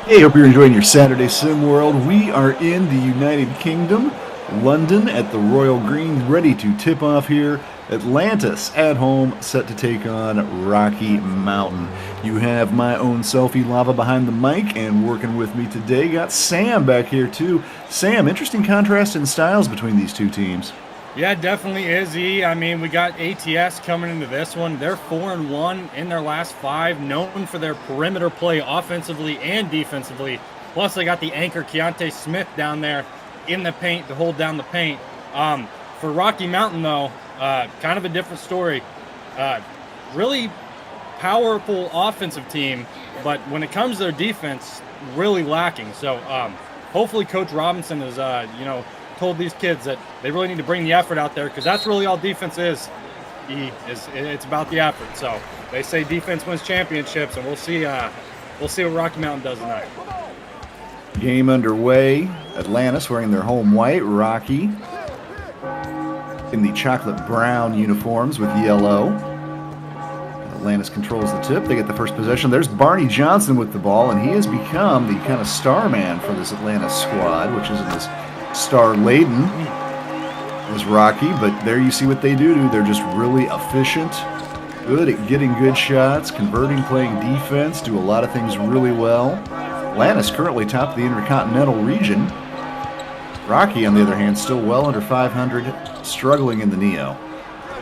Hey, hope you're enjoying your Saturday Sim World. We are in the United Kingdom, London at the Royal Green, ready to tip off here. Atlantis at home, set to take on Rocky Mountain. You have my own Selfie Lava behind the mic, and working with me today, got Sam back here too. Sam, interesting contrast in styles between these two teams. Yeah, it definitely is. I mean, we got ATS coming into this one. They're 4-1 in their last 5, known for their perimeter play offensively and defensively. Plus, they got the anchor Keontae Smith down there in the paint to hold down the paint. For Rocky Mountain, though, kind of a different story. Really powerful offensive team, but when it comes to their defense, really lacking. So hopefully Coach Robinson is, told these kids that they really need to bring the effort out there, because that's really all defense is. It's about the effort. So they say defense wins championships, and we'll see what Rocky Mountain does tonight. Game underway. Atlantis wearing their home white. Rocky in the chocolate brown uniforms with yellow. Atlantis controls the tip. They get the first possession. There's Barney Johnson with the ball, and he has become the kind of star man for this Atlantis squad, which isn't as star-laden as Rocky, but there you see what they do. They're just really efficient, good at getting good shots, converting, playing defense, do a lot of things really well. Atlantis currently top of the Intercontinental region. Rocky, on the other hand, still well under 500, struggling in the Neo.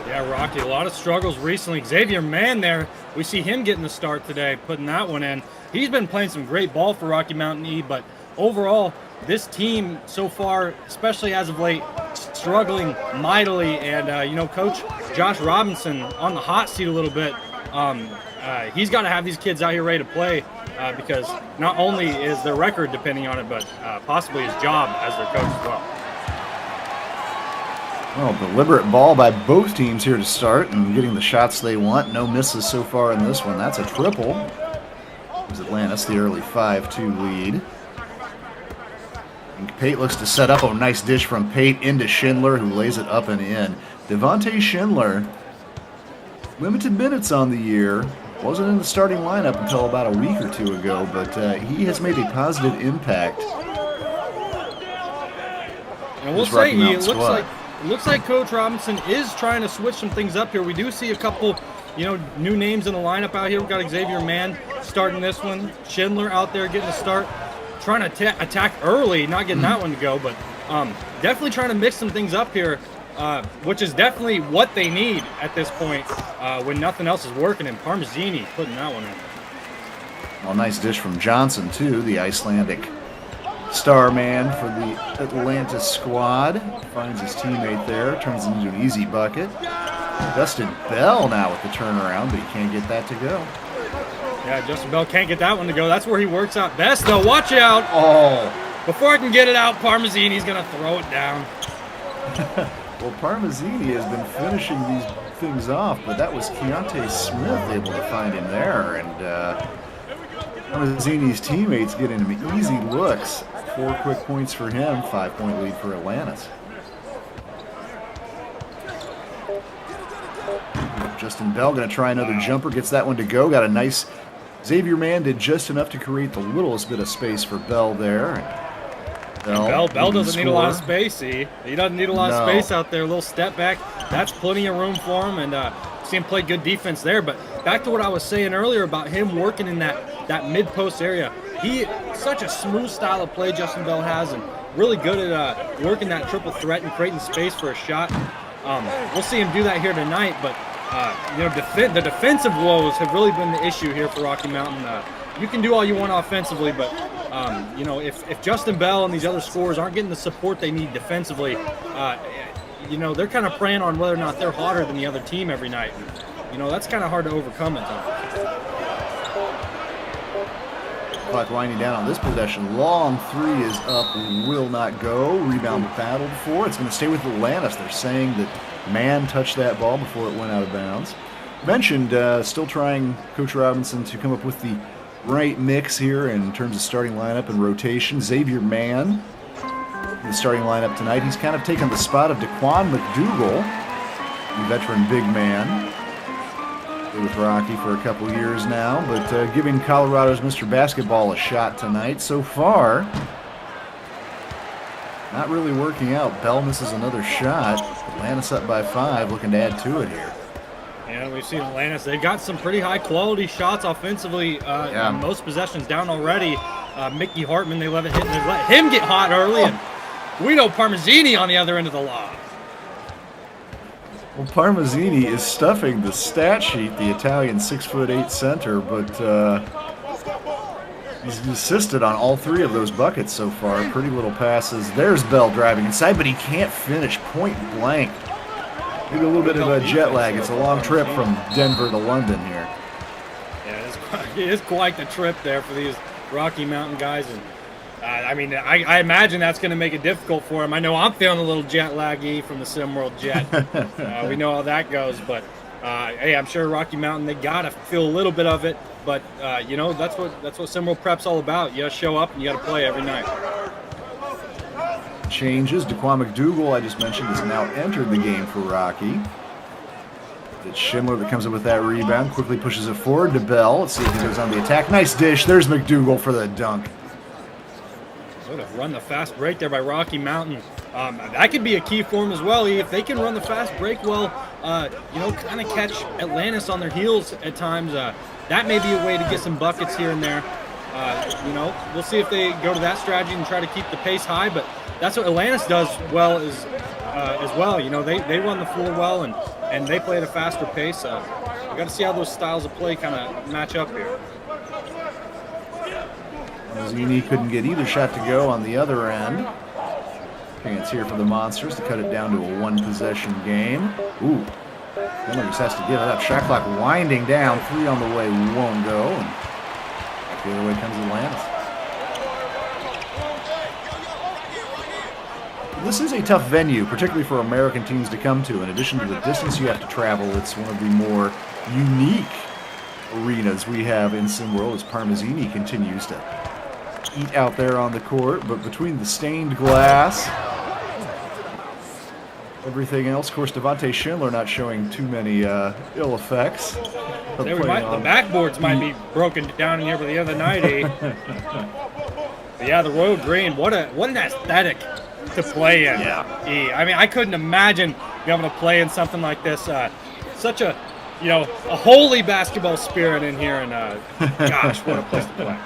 Yeah, Rocky, a lot of struggles recently. Xavier Mann there, we see him getting the start today, putting that one in. He's been playing some great ball for Rocky Mountain E, but overall, this team so far, especially as of late, struggling mightily. And, Coach Josh Robinson on the hot seat a little bit. He's got to have these kids out here ready to play because not only is their record depending on it, but possibly his job as their coach as well. Well, deliberate ball by both teams here to start and getting the shots they want. No misses so far in this one. That's a triple. Gives Atlantis the early 5-2 lead. And Pate looks to set up a nice dish from Pate into Schindler, who lays it up and in. Devontae Schindler, limited minutes on the year, wasn't in the starting lineup until about a week or two ago, but he has made a positive impact. And we'll say it looks like Coach Robinson is trying to switch some things up here. We do see a couple, new names in the lineup out here. We've got Xavier Mann starting this one, Schindler out there getting a start. Trying to attack early, not getting that one to go, but definitely trying to mix some things up here, which is definitely what they need at this point when nothing else is working, and Parmezzini putting that one in. Well, nice dish from Johnson, too, the Icelandic star man for the Atlantis squad. Finds his teammate there, turns it into an easy bucket. Justin Bell now with the turnaround, but he can't get that to go. Yeah, Justin Bell can't get that one to go. That's where he works out best, though. Watch out. Oh. Before I can get it out, Parmezzini's going to throw it down. Well, Parmezzini has been finishing these things off, but that was Keontae Smith able to find him there. And Parmezzini's teammates getting him easy looks. 4 quick points for him, 5-point lead for Atlantis. Justin Bell going to try another jumper, gets that one to go. Got a nice Xavier Mann did just enough to create the littlest bit of space for Bell there. Bell doesn't need a lot of space, He doesn't need a lot of space out there. A little step back. That's plenty of room for him, and see him play good defense there. But back to what I was saying earlier about him working in that mid-post area. Such a smooth style of play Justin Bell has, and really good at working that triple threat and creating space for a shot. We'll see him do that here tonight, but the defensive woes have really been the issue here for Rocky Mountain. You can do all you want offensively, but if Justin Bell and these other scorers aren't getting the support they need defensively, they're kind of preying on whether or not they're hotter than the other team every night. That's kind of hard to overcome at times. Clock winding down on this possession. Long three is up, will not go. Rebound battled for. It's going to stay with Atlantis. They're saying that Mann touched that ball before it went out of bounds. Mentioned, still trying Coach Robinson to come up with the right mix here in terms of starting lineup and rotation. Xavier Mann in the starting lineup tonight. He's kind of taken the spot of Daquan McDougal, the veteran big man. with Rocky for a couple years now, but giving Colorado's Mr. Basketball a shot tonight. So far, not really working out. Bell misses another shot. Atlantis up by 5, looking to add to it here. Yeah, we've seen Atlantis. They've got some pretty high-quality shots offensively. Most possessions down already. Mickey Hartman, they let him get hot early, and Guido Parmezzini on the other end of the lob. Well, Parmezzini is stuffing the stat sheet, the Italian 6'8" center, but he's assisted on all 3 of those buckets so far. Pretty little passes. There's Bell driving inside, but he can't finish point blank. Maybe a little bit of a jet lag. It's a long trip from Denver to London here. Yeah, it is quite the trip there for these Rocky Mountain guys. And I imagine that's going to make it difficult for him. I know I'm feeling a little jet laggy from the SimWorld jet. We know how that goes, but hey, I'm sure Rocky Mountain, they got to feel a little bit of it. But you know, that's what SimWorld Prep's all about. You got to show up and you got to play every night. Changes. Daquan McDougal, I just mentioned, has now entered the game for Rocky. It's Schindler that comes up with that rebound, quickly pushes it forward to Bell. Let's see if he goes on the attack. Nice dish. There's McDougal for the dunk. Would have run the fast break there by Rocky Mountain. That could be a key for him as well. If they can run the fast break well, you know, kind of catch Atlantis on their heels at times. That may be a way to get some buckets here and there. You know, we'll see if they go to that strategy and try to keep the pace high. But that's what Atlantis does well as well. You know, they run the floor well and they play at a faster pace. We got to see how those styles of play kind of match up here. Zini couldn't get either shot to go on the other end. Chance here for the Monsters to cut it down to a 1-possession game. Ooh, Schindler just has to give it up. Shot clock winding down. 3 on the way won't go. And the other way comes Atlantis. This is a tough venue, particularly for American teams to come to. In addition to the distance you have to travel, it's one of the more unique arenas we have in SimWorld as Parmezzini continues to eat out there on the court. But between the stained glass, everything else, of course, Devontae Schindler not showing too many ill effects. The backboards might be broken down in here by the other night, eh? But yeah, the road green, what an aesthetic to play in. Yeah. I mean, I couldn't imagine being able to play in something like this. Such a, you know, a holy basketball spirit in here, and gosh, what a place to play.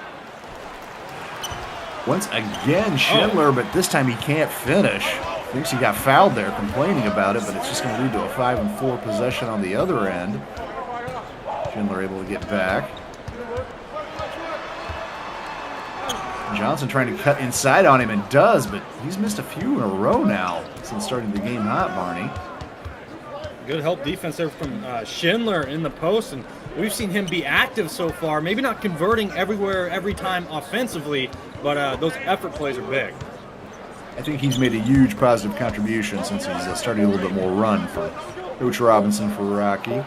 Once again, Schindler, but this time he can't finish. Thinks he got fouled there, complaining about it, but it's just going to lead to a 5-4 possession on the other end. Schindler able to get back. Johnson trying to cut inside on him, and does, but he's missed a few in a row now since starting the game hot, Barney. Good help defense there from Schindler in the post, and we've seen him be active so far. Maybe not converting everywhere, every time offensively, but those effort plays are big. I think he's made a huge positive contribution since he's starting a little bit more run for Coach Robinson for Rocky.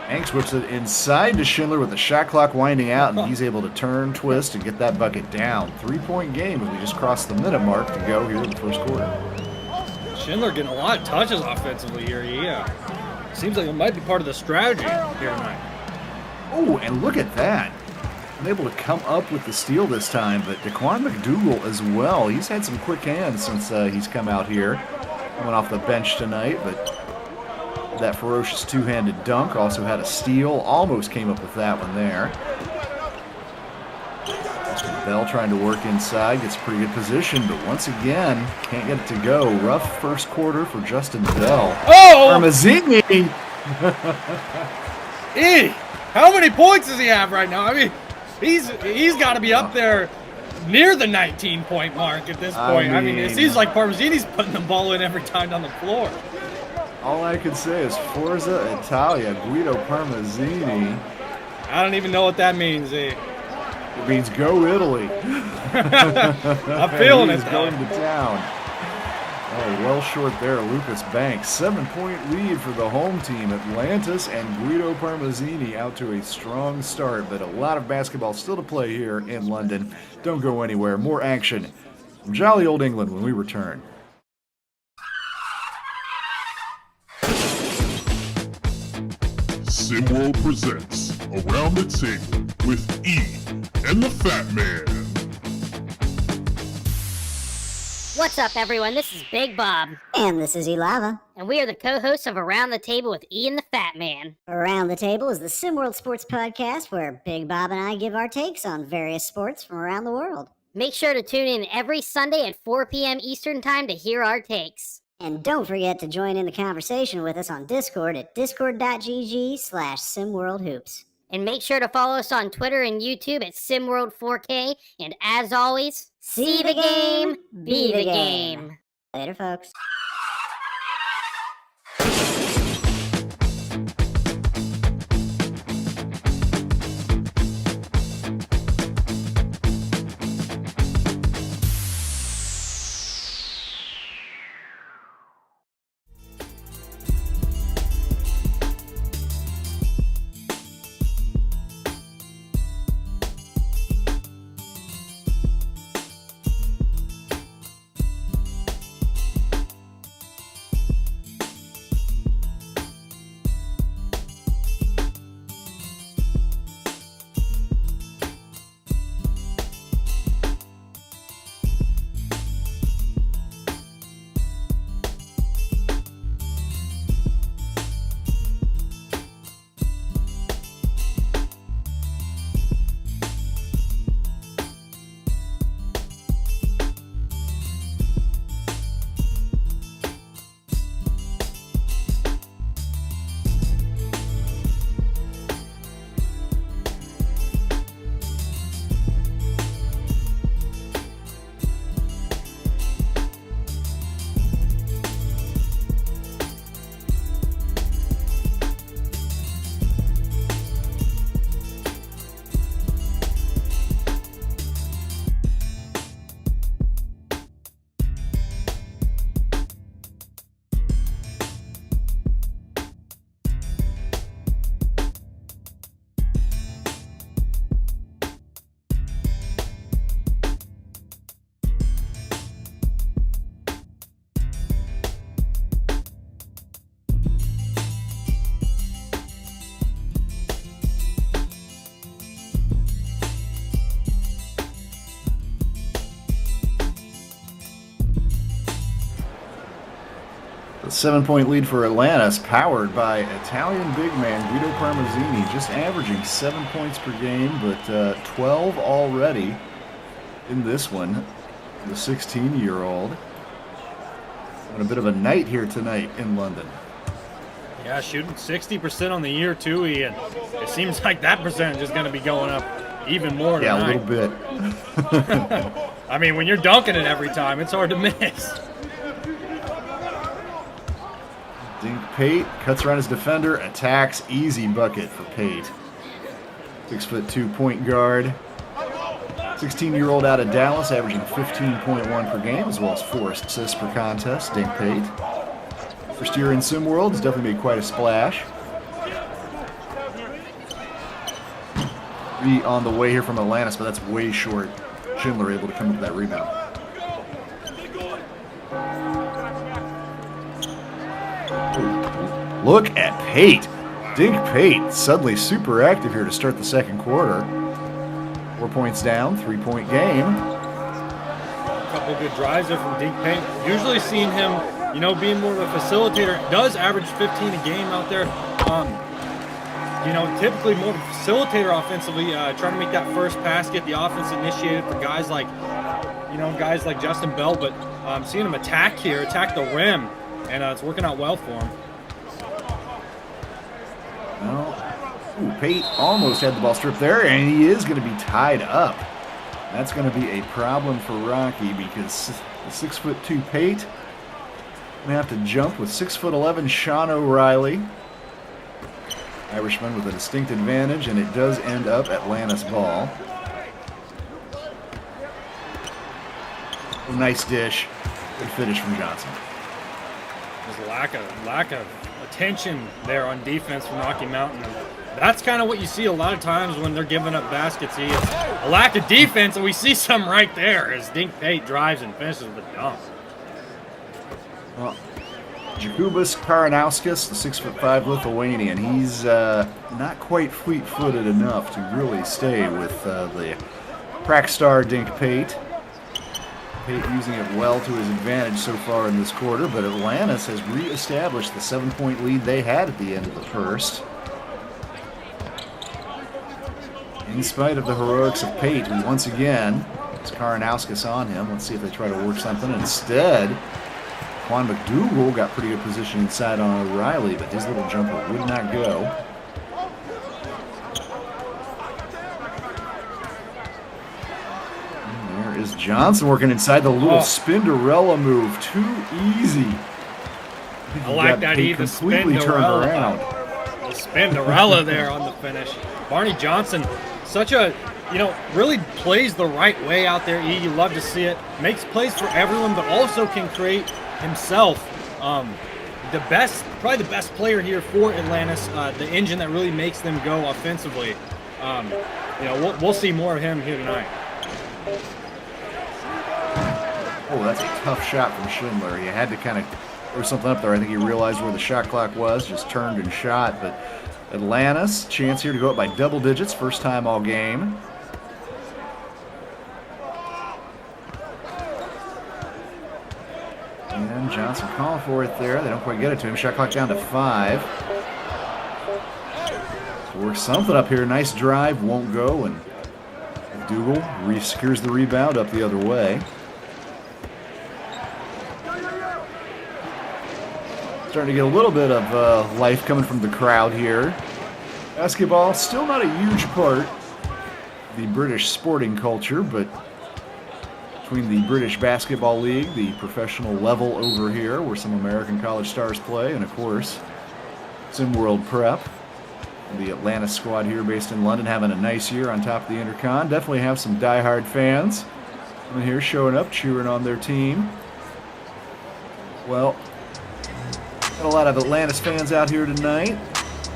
Hanks whips it inside to Schindler with the shot clock winding out, and he's able to turn, twist, and get that bucket down. 3-point game as we just crossed the minute mark to go here in the first quarter. Schindler getting a lot of touches offensively here. Yeah, seems like it might be part of the strategy here tonight. Oh, and look at that. Able to come up with the steal this time, but Daquan McDougal as well. He's had some quick hands since he's come out here. Coming off the bench tonight, but that ferocious two-handed dunk. Also had a steal. Almost came up with that one there. Bell trying to work inside. Gets a pretty good position, but once again, can't get it to go. Rough first quarter for Justin Bell. Oh! Parmezzini! How many points does he have right now? I mean, he's got to be up there near the 19-point mark at this point. I mean, it seems like Parmezzini's putting the ball in every time down the floor. All I can say is Forza Italia, Guido Parmezzini. I don't even know what that means. It means go Italy. I'm feeling it. He's going to town. Oh, well short there, Lucas Banks. 7-point lead for the home team. Atlantis and Guido Parmezzini out to a strong start, but a lot of basketball still to play here in London. Don't go anywhere. More action from jolly old England when we return. SimWorld presents Around the Table with E and the Fat Man. What's up, everyone? This is Big Bob. And this is Elava. And we are the co-hosts of Around the Table with E and the Fat Man. Around the Table is the SimWorld Sports podcast where Big Bob and I give our takes on various sports from around the world. Make sure to tune in every Sunday at 4 p.m. Eastern Time to hear our takes. And don't forget to join in the conversation with us on Discord at discord.gg/SimWorldHoops. And make sure to follow us on Twitter and YouTube at SimWorld4K. And as always, see the game, be the game. Later, folks. The 7-point lead for Atlantis, powered by Italian big man Guido Parmezzini, just averaging 7 points per game, but 12 already in this one. The 16-year-old. Having a bit of a night here tonight in London. Yeah, shooting 60% on the year, too, Ian. It seems like that percentage is going to be going up even more tonight. Yeah, a little bit. I mean, when you're dunking it every time, it's hard to miss. Dink Pate cuts around his defender, attacks, easy bucket for Pate. 6'2" point guard. 16-year-old out of Dallas, averaging 15.1 per game, as well as 4 assists per contest. Dink Pate. First year in SimWorld has definitely made quite a splash. 3 on the way here from Atlantis, but that's way short. Schindler able to come up with that rebound. Look at Pate. Dink Pate suddenly super active here to start the second quarter. 4 points down, 3-point game. A couple of good drives there from Dink Pate. Usually seeing him, being more of a facilitator. Does average 15 a game out there. Typically more of a facilitator offensively, trying to make that first pass, get the offense initiated for guys like Justin Bell. But seeing him attack the rim, and it's working out well for him. Pate almost had the ball stripped there, and he is going to be tied up. That's going to be a problem for Rocky because the 6'2" Pate going to have to jump with 6'11" Sean O'Reilly. Irishman with a distinct advantage, and it does end up Atlantis ball. Nice dish. Good finish from Johnson. There's lack of attention there on defense from Rocky Mountain. That's kind of what you see a lot of times when they're giving up baskets. It's a lack of defense, and we see some right there as Dink Pate drives and finishes with the dunk. Well, Jakubas Karanauskas, the 6'5" Lithuanian. He's not quite fleet-footed enough to really stay with the crack star Dink Pate. Pate using it well to his advantage so far in this quarter, but Atlantis has re-established the 7-point lead they had at the end of the first. In spite of the heroics of Pate, who once again has Karanauskas on him. Let's see if they try to work something. Instead, Quan McDougal got pretty good position inside on O'Reilly, but his little jumper would not go. And there is Johnson working inside the little Spinderella move. Too easy. I like that he completely turned around. The Spinderella there on the finish. Barney Johnson, such a, really plays the right way out there. You love to see it. Makes plays for everyone, but also can create himself. Probably the best player here for Atlantis. The engine that really makes them go offensively. We'll see more of him here tonight. Oh, that's a tough shot from Schindler. He had to kind of throw something up there. I think he realized where the shot clock was, just turned and shot. But Atlantis, chance here to go up by double digits, first time all game. And Johnson calling for it there. They don't quite get it to him. Shot clock down to 5. So works something up here. Nice drive, won't go. And Dougal secures the rebound up the other way. Starting to get a little bit of life coming from the crowd here. Basketball, still not a huge part of the British sporting culture, but between the British Basketball League, the professional level over here, where some American college stars play, and of course, SimWorld Prep. The Atlantis squad here based in London having a nice year on top of the Intercon. Definitely have some diehard fans in here showing up, cheering on their team. Well, got a lot of Atlantis fans out here tonight.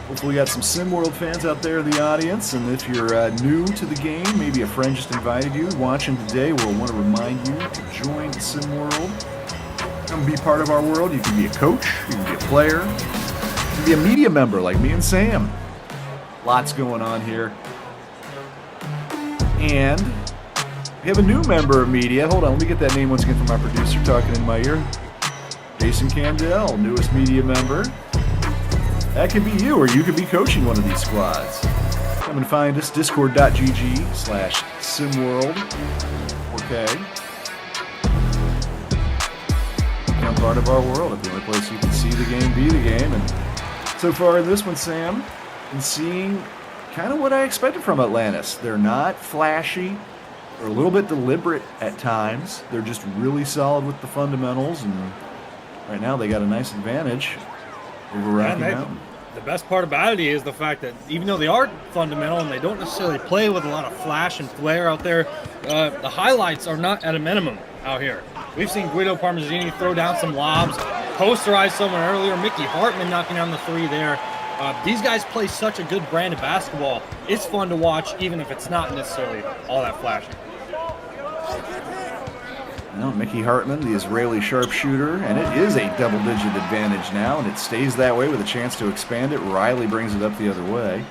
Hopefully we got some SimWorld fans out there in the audience. And if you're new to the game, maybe a friend just invited you, watching today, we'll want to remind you to join SimWorld. Come be part of our world. You can be a coach, you can be a player, you can be a media member like me and Sam. Lots going on here. And we have a new member of media. Hold on, let me get that name once again from my producer talking in my ear. Jason Candell, newest media member. That could be you, or you could be coaching one of these squads. Come and find us, discord.gg/SimWorld. Okay. Become part of our world. It's the only place you can see the game, be the game. And so far in this one, Sam, I'm seeing kind of what I expected from Atlantis. They're not flashy. They're a little bit deliberate at times. They're just really solid with the fundamentals, and right now they got a nice advantage over Rocky Mountain. The best part about it is the fact that even though they are fundamental and they don't necessarily play with a lot of flash and flair out there, the highlights are not at a minimum out here. We've seen Guido Parmezzini throw down some lobs, posterize someone earlier, Mickey Hartman knocking down the 3 there. These guys play such a good brand of basketball. It's fun to watch, even if it's not necessarily all that flashy. Well, Mickey Hartman, the Israeli sharpshooter, and it is a double-digit advantage now, and it stays that way with a chance to expand it. Riley brings it up the other way.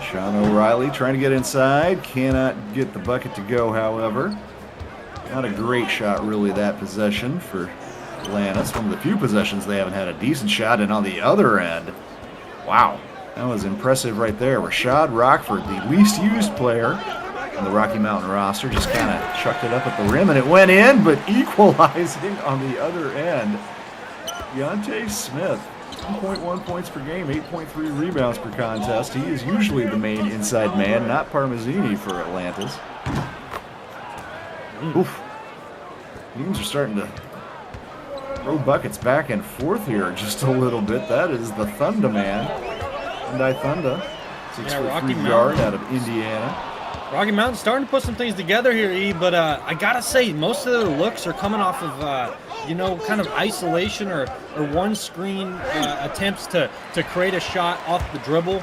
Sean O'Reilly trying to get inside, cannot get the bucket to go, however. Not a great shot, really, that possession for Atlantis. One of the few possessions they haven't had a decent shot, and on the other end, wow. That was impressive right there. Rashad Rockford, the least used player on the Rocky Mountain roster, just kind of chucked it up at the rim, and it went in, but equalizing on the other end. Deontay Smith, 2.1 points per game, 8.3 rebounds per contest. He is usually the main inside man, not Parmezzini for Atlantis. Oof. Teams are starting to throw buckets back and forth here just a little bit. That is the Thunder Man. Hyundai Thunder, 6'3" guard out of Indiana. Rocky Mountain starting to put some things together here, E, but I gotta say, most of their looks are coming off of, kind of isolation or one screen attempts to create a shot off the dribble.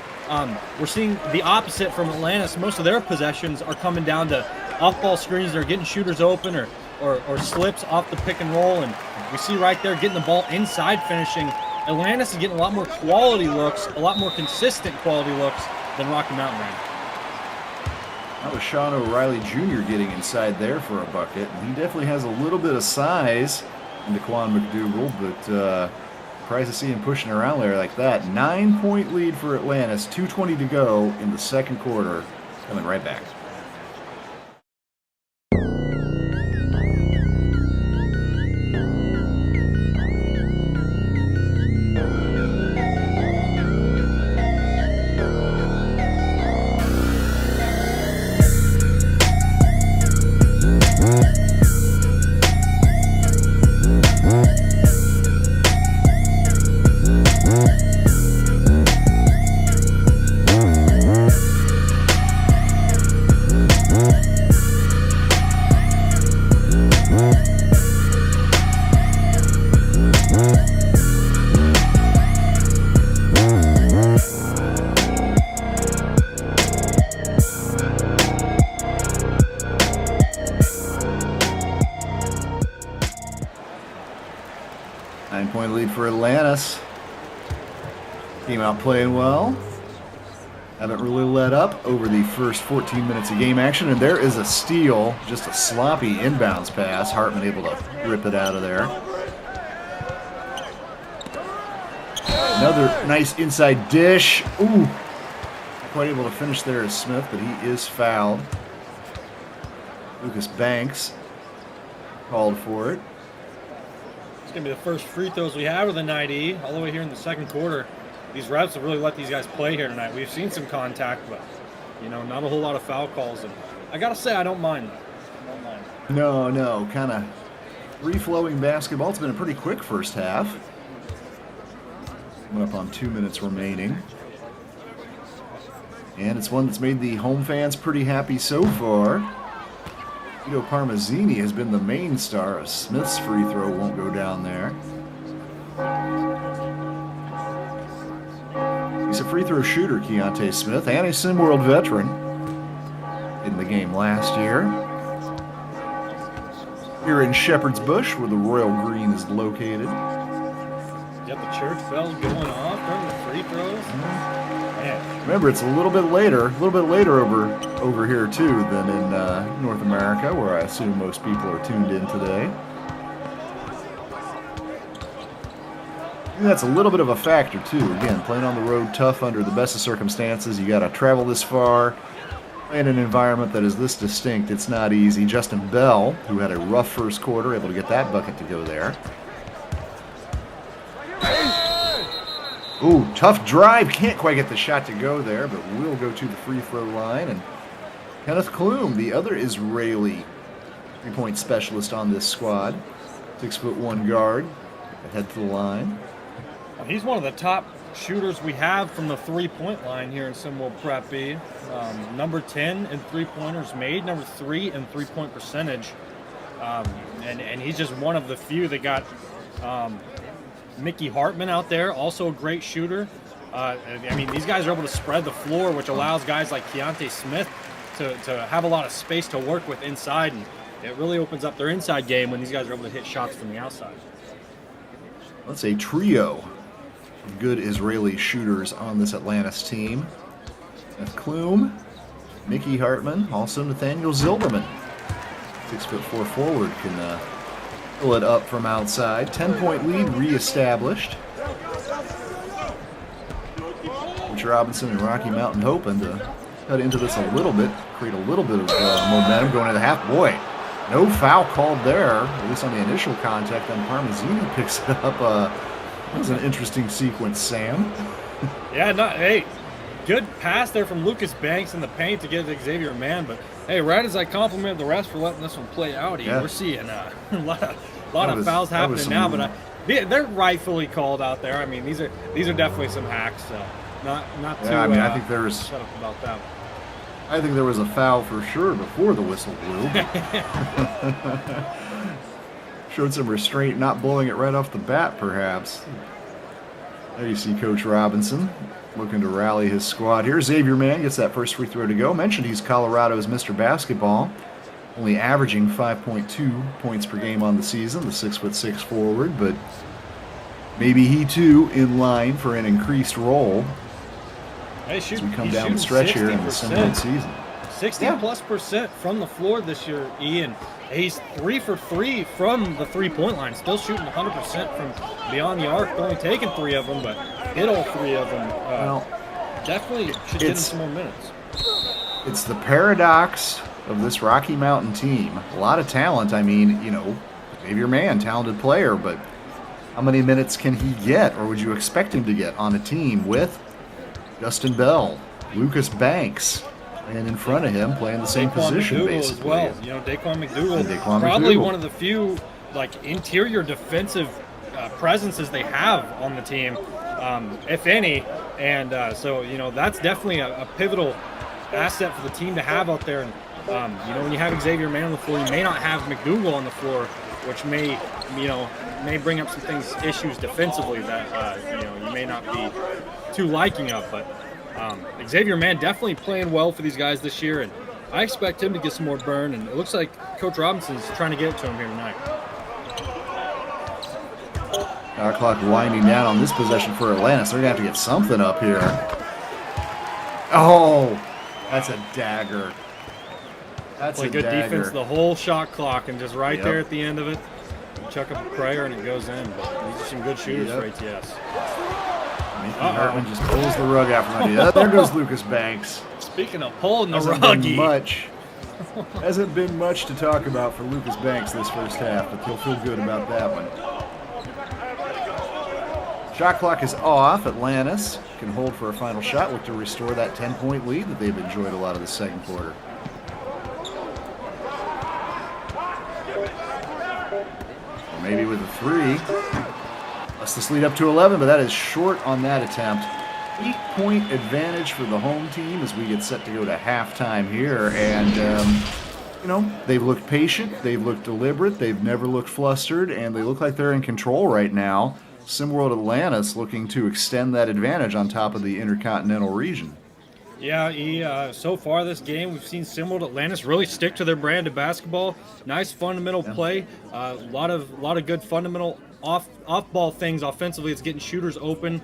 We're seeing the opposite from Atlantis. Most of their possessions are coming down to off-ball screens. They're getting shooters open or slips off the pick and roll. And we see right there getting the ball inside finishing. Atlantis is getting a lot more quality looks, a lot more consistent quality looks than Rocky Mountain ran. That was Sean O'Reilly Jr. getting inside there for a bucket. And he definitely has a little bit of size in Daquan McDougal, but surprised to see him pushing around there like that. 9-point lead for Atlantis, 2:20 to go in the second quarter. Coming right back. For Atlantis. Came out playing well. Haven't really let up over the first 14 minutes of game action, and there is a steal. Just a sloppy inbounds pass. Hartman able to rip it out of there. Another nice inside dish. Ooh. Not quite able to finish there as Smith, but he is fouled. Lucas Banks called for it. It's going to be the first free throws we have of the night, E. All the way here in the second quarter. These refs have really let these guys play here tonight. We've seen some contact, but, not a whole lot of foul calls. And I got to say, I don't mind that. No. Kind of free-flowing basketball. It's been a pretty quick first half. Coming up on 2 minutes remaining. And it's one that's made the home fans pretty happy so far. Tito Parmazzini has been the main star. Smith's free throw won't go down there. He's a free throw shooter, Keontae Smith, and a SimWorld veteran in the game last year. Here in Shepherd's Bush, where the Royal Green is located. Got the church bells going off during the free throws. Man. Remember, it's a little bit later over here too than in North America, where I assume most people are tuned in today. I think that's a little bit of a factor too. Again, playing on the road, tough under the best of circumstances. You got to travel this far, play in an environment that is this distinct. It's not easy. Justin Bell, who had a rough first quarter, able to get that bucket to go there. Ooh, tough drive. Can't quite get the shot to go there, but will go to the free throw line. And Kenneth Klum, the other Israeli three-point specialist on this squad, 6'1" guard, head to the line. Well, he's one of the top shooters we have from the three-point line here in SimWorld Prep B. Number 10 in three-pointers made, number 3 in three-point percentage. And he's just one of the few that got Mickey Hartman out there, also a great shooter. These guys are able to spread the floor, which allows guys like Keontae Smith to have a lot of space to work with inside, and it really opens up their inside game when these guys are able to hit shots from the outside. That's a trio of good Israeli shooters on this Atlantis team. Klum, Mickey Hartman, also Nathaniel Zilberman. 6'4" forward can pull it up from outside. 10-point lead reestablished. Coach Robinson and Rocky Mountain hoping to cut into this a little bit, create a little bit of momentum going into the half. Boy, no foul called there, at least on the initial contact. Then Parmazzini picks it up. That was an interesting sequence, Sam. Hey, good pass there from Lucas Banks in the paint to get Xavier Mann, but hey, right as I compliment the refs for letting this one play out, we're seeing a lot of fouls happening now, but they're rightfully called out there. I mean, these are definitely some hacks, so not too. Yeah, I think there's shut up about that. I think there was a foul for sure before the whistle blew. Showed some restraint, not blowing it right off the bat, perhaps. There you see Coach Robinson looking to rally his squad here. Xavier Mann gets that first free throw to go. Mentioned he's Colorado's Mr. Basketball. only averaging 5.2 points per game on the season, the 6'6" forward, but maybe he too in line for an increased role as we come down the stretch here in the Simworld season. 60+% from the floor this year, Ian. He's 3 for 3 from the three-point line. Still shooting 100% from beyond the arc. Only taking 3 of them, but hit all 3 of them. Definitely should get him some more minutes. It's the paradox of this Rocky Mountain team. A lot of talent. I mean, you know, Xavier Mann, talented player, but how many minutes can he get, or would you expect him to get on a team with Justin Bell, Lucas Banks, and in front of him playing the same position basically. As well. You know, Daquan McDougal, probably one of the few like interior defensive presences they have on the team, if any. And so, you know, that's definitely a pivotal asset for the team to have out there. And you know, when you have Xavier Mann on the floor, you may not have McDougal on the floor, which may, you know, may bring up some issues defensively that you know, you may not be too liking of. But Xavier Mann definitely playing well for these guys this year, and I expect him to get some more burn, and it looks like Coach Robinson's trying to get it to him here tonight. Shot clock winding down on this possession for Atlantis. They're going to have to get something up here. Oh, that's a dagger. That's Play a good dagger. defense the whole shot clock, and just right there at the end of it, chuck up a prayer and it goes in. But these are some good shooters for ATS. Hartman just pulls the rug out from under you. There goes Lucas Banks. Speaking of pulling the rug, hasn't been much to talk about for Lucas Banks this first half, but he'll feel good about that one. Shot clock is off. Atlantis can hold for a final shot, look to restore that 10-point lead that they've enjoyed a lot of the second quarter. Or maybe with a 3. Let's this lead up to 11, but that is short on that attempt. 8-point advantage for the home team as we get set to go to halftime here. And, you know, they've looked patient, they've looked deliberate, they've never looked flustered, and they look like they're in control right now. SimWorld Atlantis looking to extend that advantage on top of the Intercontinental region. Yeah, so far this game, we've seen SimWorld Atlantis really stick to their brand of basketball. Nice fundamental play, a lot of good fundamental off-ball things offensively. It's getting shooters open,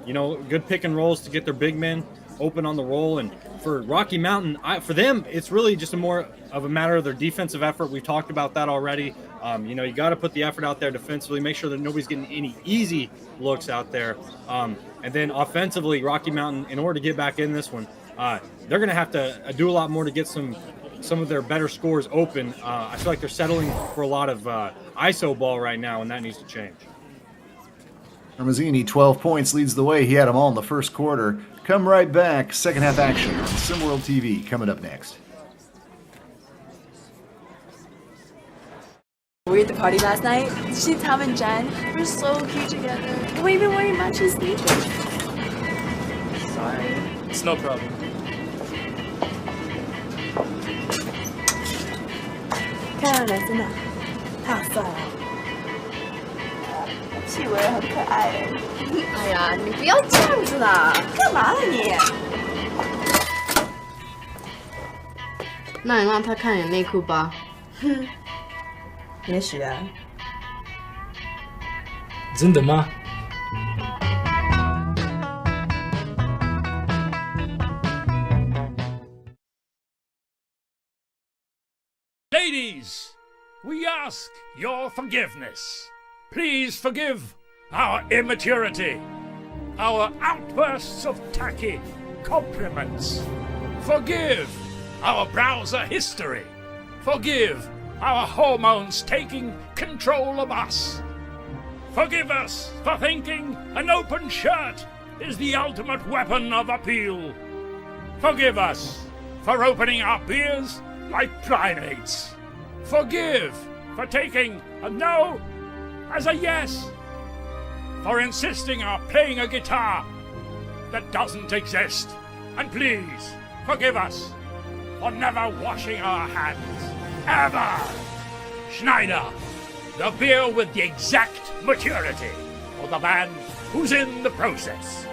you know, good pick and rolls to get their big men open on the roll. And for Rocky Mountain, for them, it's really just more of a matter of their defensive effort. We've talked about that already. You know, you got to put the effort out there defensively, make sure that nobody's getting any easy looks out there. And then offensively, Rocky Mountain, in order to get back in this one, they're going to have to do a lot more to get some of their better scores open. I feel like they're settling for a lot of ISO ball right now, and that needs to change. Armazzini, 12 points, leads the way. He had them all in the first quarter. Come right back. Second half action on SimWorld TV coming up next. We were at the party last night. See Tom and Jen? We're so cute together. We're even wearing matching sneakers. Sorry. It's no problem. 漂亮人真的太帅了，气味很可爱哎。哎呀，你不要这样子啦！干嘛呢你？那你让他看你内裤吧。哼，也许啊。真的吗？ Ladies, we ask your forgiveness. Please forgive our immaturity, our outbursts of tacky compliments. Forgive our browser history. Forgive our hormones taking control of us. Forgive us for thinking an open shirt is the ultimate weapon of appeal. Forgive us for opening our beers like primates. Forgive for taking a no as a yes. For insisting on playing a guitar that doesn't exist. And please forgive us for never washing our hands. Ever. Schneider, the beer with the exact maturity for the man who's in the process.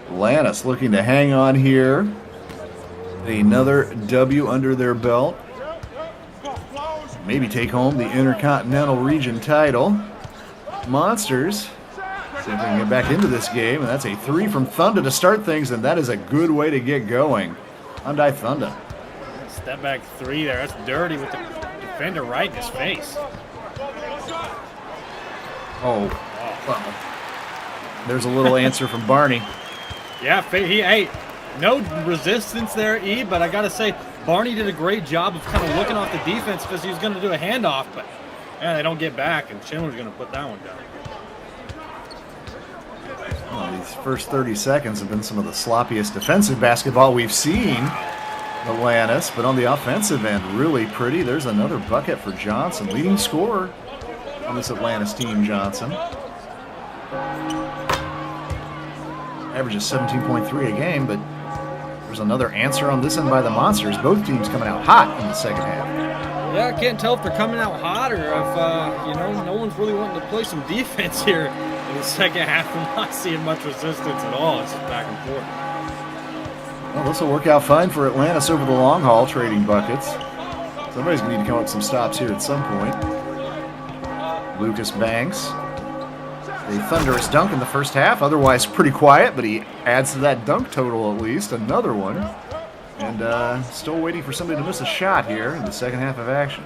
Atlantis looking to hang on here. Another W under their belt. Maybe take home the Intercontinental Region title. Monsters, see if they can get back into this game, and that's a 3 from Thunder to start things, and that is a good way to get going. Hyundai Thunder. Step back 3 there. That's dirty with the defender right in his face. Oh, well. There's a little answer from Barney. Yeah, hey, no resistance there, E, but I got to say, Barney did a great job of kind of looking off the defense because he was going to do a handoff, but they don't get back, and Schindler's going to put that one down. Well, these first 30 seconds have been some of the sloppiest defensive basketball we've seen. Atlantis, but on the offensive end, really pretty. There's another bucket for Johnson, leading scorer on this Atlantis team, Johnson. Averages 17.3 a game, but there's another answer on this end by the Monsters. Both teams coming out hot in the second half. Yeah, I can't tell if they're coming out hot or if, no one's really wanting to play some defense here in the second half. I'm not seeing much resistance at all. It's just back and forth. Well, this will work out fine for Atlantis over the long haul, trading buckets. Somebody's going to need to come up with some stops here at some point. Lucas Banks. A thunderous dunk in the first half, otherwise pretty quiet, but he adds to that dunk total at least. Another one. And still waiting for somebody to miss a shot here in the second half of action.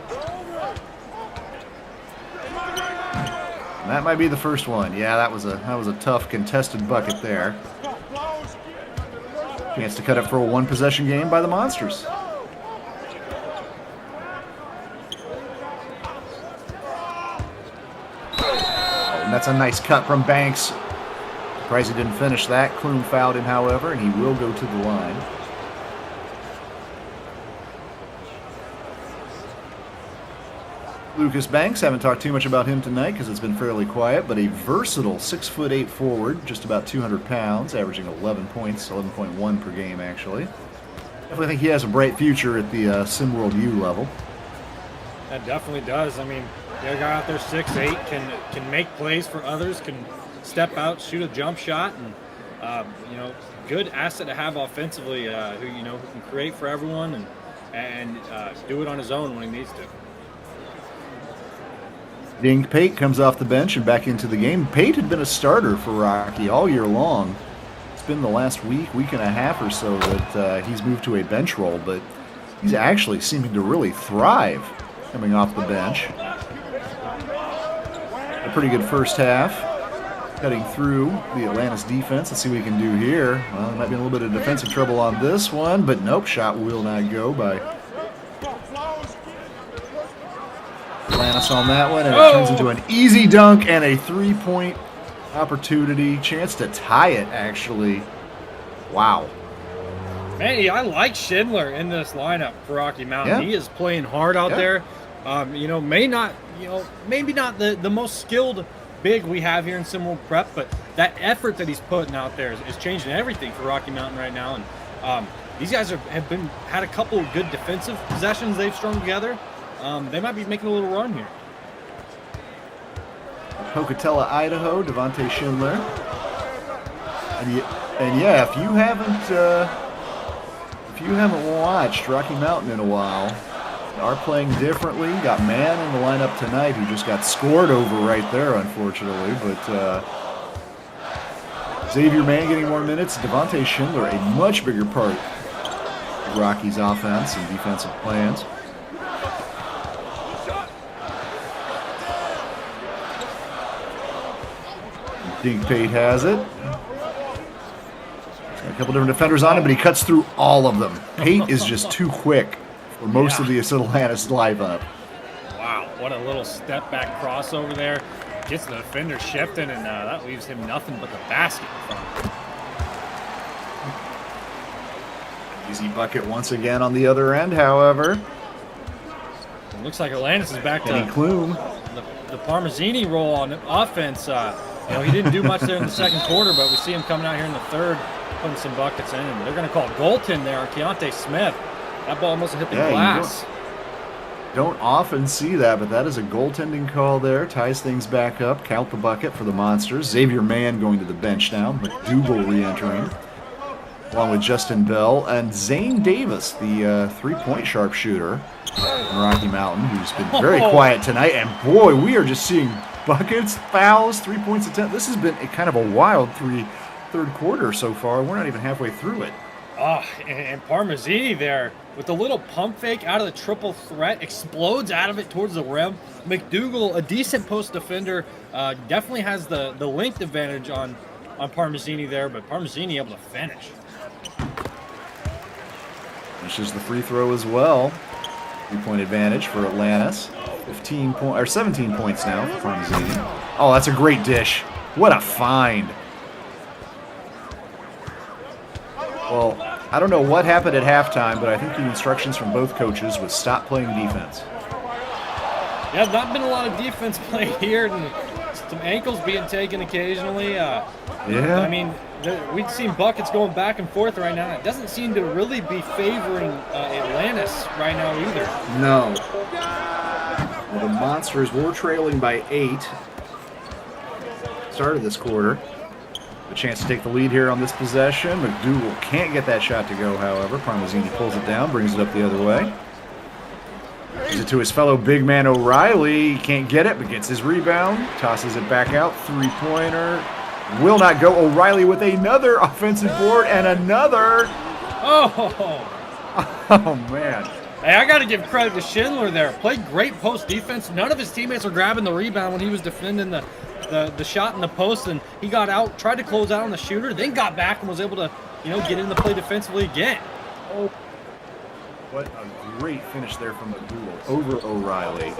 And that might be the first one. Yeah, that was a tough contested bucket there. Chance to cut it for a one-possession game by the Monsters. And that's a nice cut from Banks. Surprised he didn't finish that. Klum fouled him, however, and he will go to the line. Lucas Banks, haven't talked too much about him tonight because it's been fairly quiet, but a versatile 6'8" forward, just about 200 pounds, averaging 11 points, 11.1 per game actually. Definitely think he has a bright future at the SimWorld U level. That definitely does. I mean, the guy out there 6'8", can make plays for others, can step out, shoot a jump shot, and good asset to have offensively. Who can create for everyone and do it on his own when he needs to. Dink Pate comes off the bench and back into the game. Pate had been a starter for Rocky all year long. It's been the last week and a half or so that he's moved to a bench role, but he's actually seeming to really thrive coming off the bench. A pretty good first half, cutting through the Atlantis defense. Let's see what we can do here. Well, there might be a little bit of defensive trouble on this one, but nope, shot will not go by Atlantis on that one, and it turns into an easy dunk and a three-point opportunity. Chance to tie it, actually. Wow. Man, I like Schindler in this lineup for Rocky Mountain. Yeah. He is playing hard out there. Maybe not the most skilled big we have here in SimWorld Prep, but that effort that he's putting out there is changing everything for Rocky Mountain right now. And these guys have had a couple of good defensive possessions they've strung together. They might be making a little run here. Pocatello, Idaho, Devontae Schindler. And yeah, if you haven't watched Rocky Mountain in a while, they are playing differently. Got Man in the lineup tonight who just got scored over right there, unfortunately. But Xavier Mann getting more minutes. Devontae Schindler, a much bigger part of Rocky's offense and defensive plans. Dink Pate has it. He's got a couple different defenders on him, but he cuts through all of them. Pate is just too quick for most of the Atlantis lineup. Wow, what a little step back crossover there. Gets the defender shifting, and that leaves him nothing but the basket in front. Easy bucket once again on the other end, however. It looks like Atlantis is back to Klum. the Parmezzini role on offense. He didn't do much there in the second quarter, but we see him coming out here in the third, putting some buckets in. And they're going to call goaltend there on Keontae Smith. That ball almost hit the glass. Don't often see that, but that is a goaltending call there. Ties things back up. Count the bucket for the Monsters. Xavier Mann going to the bench now. McDougal re-entering. along with Justin Bell and Zane Davis, the three-point sharpshooter in Rocky Mountain, who's been very quiet tonight. And boy, we are just seeing buckets, fouls, 3 points attempt. This has been a kind of a wild third quarter so far. We're not even halfway through it. Oh, and Parmezzini there with the little pump fake out of the triple threat, explodes out of it towards the rim. McDougal, a decent post defender, definitely has the length advantage on Parmezzini there, but Parmezzini able to finish. Finishes the free throw as well. 3-point advantage for Atlantis. 17 points now for Parmezzini. Oh, that's a great dish. What a find. Well, I don't know what happened at halftime, but I think the instructions from both coaches was stop playing defense. Yeah, not been a lot of defense played here, and some ankles being taken occasionally. Yeah. I mean, we've seen buckets going back and forth right now. It doesn't seem to really be favoring Atlantis right now either. No. Well, the Monsters were trailing by 8. Started this quarter. A chance to take the lead here on this possession. McDougal can't get that shot to go, however. Parmezzini pulls it down, brings it up the other way. Gives it to his fellow big man O'Reilly. He can't get it, but gets his rebound. Tosses it back out. Three-pointer. Will not go. O'Reilly with another offensive board and another. Oh, man. Hey, I got to give credit to Schindler there. Played great post defense. None of his teammates were grabbing the rebound when he was defending the shot in the post, and he got out, tried to close out on the shooter, then got back and was able to, get in the play defensively again. Oh, what a great finish there from McDougal over O'Reilly.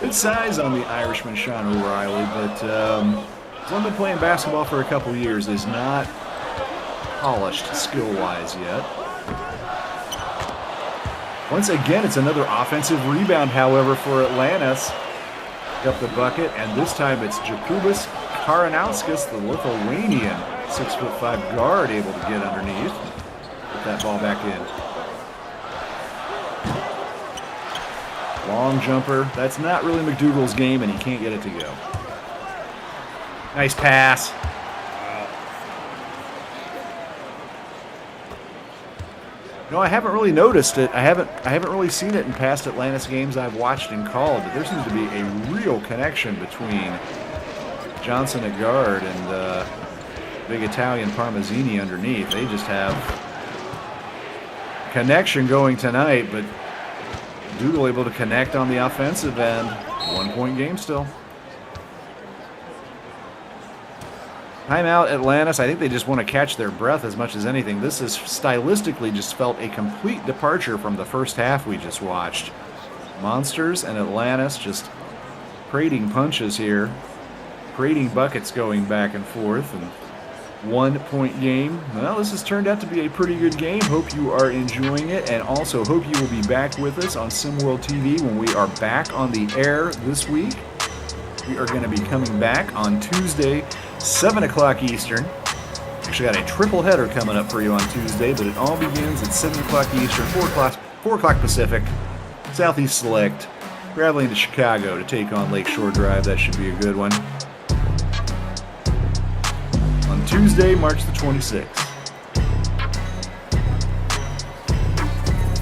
Good size on the Irishman, Sean O'Reilly, but he's only been playing basketball for a couple years. Is not polished skill-wise yet. Once again, it's another offensive rebound, however, for Atlantis. Up the bucket, and this time it's Jakubas Karanauskas, the Lithuanian 6'5" guard, able to get underneath. Put that ball back in. Long jumper. That's not really McDougal's game, and he can't get it to go. Nice pass. No, I haven't really noticed it. I haven't really seen it in past Atlantis games I've watched and called, but there seems to be a real connection between Johnson at guard and big Italian Parmezzini underneath. They just have connection going tonight, but Doodle able to connect on the offensive end. 1-point game still. Timeout Atlantis. I think they just want to catch their breath as much as anything. This is stylistically just felt a complete departure from the first half we just watched. Monsters and Atlantis just trading punches here. Trading buckets going back and forth. And 1-point game. Well, this has turned out to be a pretty good game. Hope you are enjoying it, and also hope you will be back with us on SimWorld TV when we are back on the air this week. We are going to be coming back on Tuesday, 7 o'clock Eastern. Actually got a triple header coming up for you on Tuesday, but it all begins at 7 o'clock Eastern, 4 o'clock Pacific, Southeast Select, traveling to Chicago to take on Lakeshore Drive. That should be a good one. On Tuesday, March the 26th.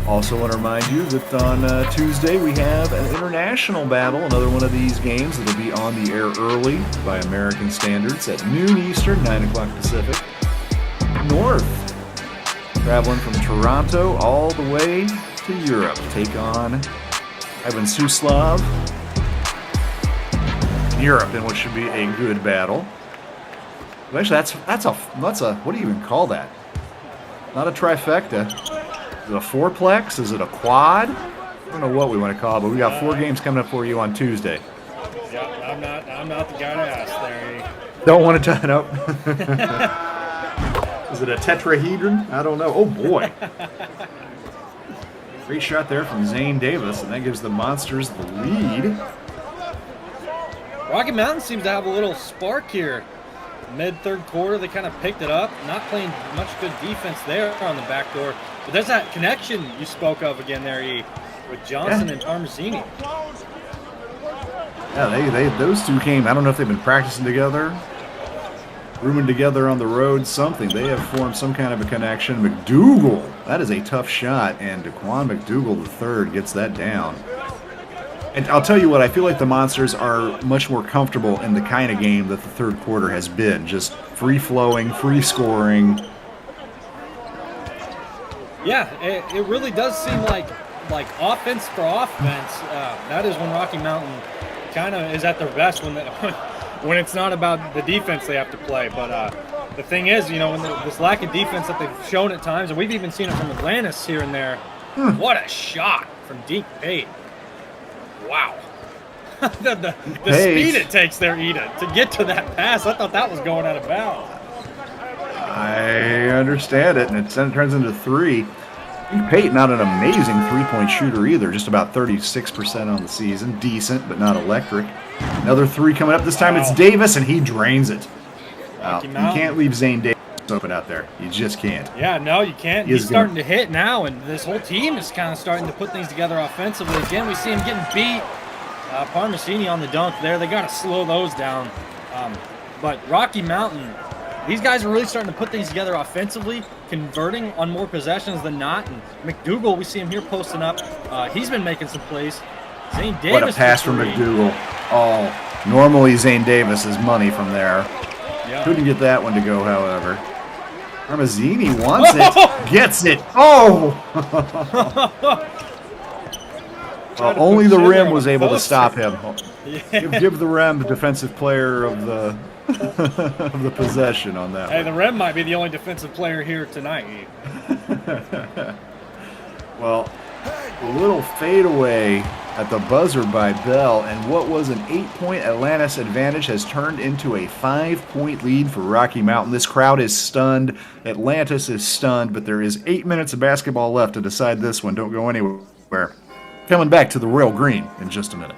Also want to remind you that on Tuesday we have an international battle, another one of these games that'll be on the air early by American standards at noon Eastern, 9 o'clock Pacific. North, traveling from Toronto all the way to Europe to take on Ivan Suslov in Europe in what should be a good battle. Actually, that's a what do you even call that? Not a trifecta. Is it a fourplex? Is it a quad? I don't know what we want to call it, but we got 4 games coming up for you on Tuesday. Yeah, I'm not the guy to ask there. Don't want to tie it up. Is it a tetrahedron? I don't know. Oh boy. Great shot there from Zane Davis, and that gives the Monsters the lead. Rocky Mountain seems to have a little spark here. Mid-third quarter, they kind of picked it up. Not playing much good defense there on the back door. But there's that connection you spoke of again there, E, with Johnson and Parmezzini. Yeah, those two came. I don't know if they've been practicing together rooming together on the road, something. They have formed some kind of a connection. McDougal, that is a tough shot, and Daquan McDougal III gets that down. And I'll tell you what, I feel like the Monsters are much more comfortable in the kind of game that the third quarter has been. Just free-flowing, free-scoring. Yeah, it really does seem like offense for offense. That is when Rocky Mountain kind of is at their best when it's not about the defense they have to play. But the thing is, you know, when this lack of defense that they've shown at times, and we've even seen it from Atlantis here and there. What a shot from Deke Pate. Wow. the speed it takes there, Eda, to get to that pass. I thought that was going out of bounds. I understand it, and it turns into 3. Pate, not an amazing three-point shooter either, just about 36% on the season. Decent, but not electric. Another 3 coming up. This time it's Davis, and he drains it. You can't leave Zane Davis open out there. You just can't. Yeah, no, you can't. He's starting to hit now, and this whole team is kind of starting to put things together offensively. Again, we see him getting beat. Parmasini on the dunk there. They got to slow those down. But Rocky Mountain, these guys are really starting to put things together offensively, converting on more possessions than not. And McDougal, we see him here posting up. He's been making some plays. Zane Davis. What a pass from McDougal. Oh, normally Zane Davis is money from there. Yeah. Couldn't get that one to go, however. Parmasini wants it. Gets it. Oh! Only the rim was able to stop him. Yeah. Give the rim the defensive player of the of the possession on that. Hey, one. The rim might be the only defensive player here tonight. Well, a little fadeaway at the buzzer by Bell, and what was an 8-point Atlantis advantage has turned into a 5-point lead for Rocky Mountain. This crowd is stunned. Atlantis is stunned, but there is 8 minutes of basketball left to decide this one. Don't go anywhere. Coming back to the Royal Green in just a minute.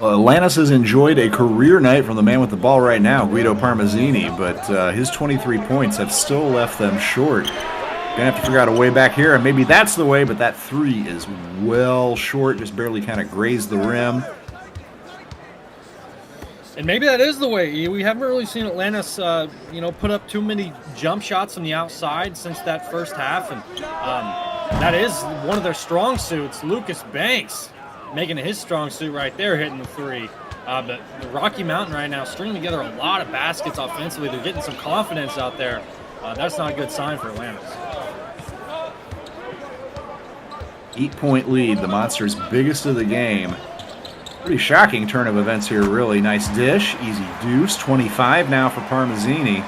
Atlantis has enjoyed a career night from the man with the ball right now, Guido Parmasini, but his 23 points have still left them short. Gonna have to figure out a way back here, and maybe that's the way, but that 3 is well short, just barely kind of grazed the rim. And maybe that is the way. We haven't really seen Atlantis, put up too many jump shots on the outside since that first half, and that is one of their strong suits. Lucas Banks making his strong suit right there, hitting the 3. But the Rocky Mountain right now stringing together a lot of baskets offensively. They're getting some confidence out there. That's not a good sign for Atlantis. 8-point lead, the Monsters' biggest of the game. Pretty shocking turn of events here, really. Nice dish, easy deuce. 25 now for Parmasini.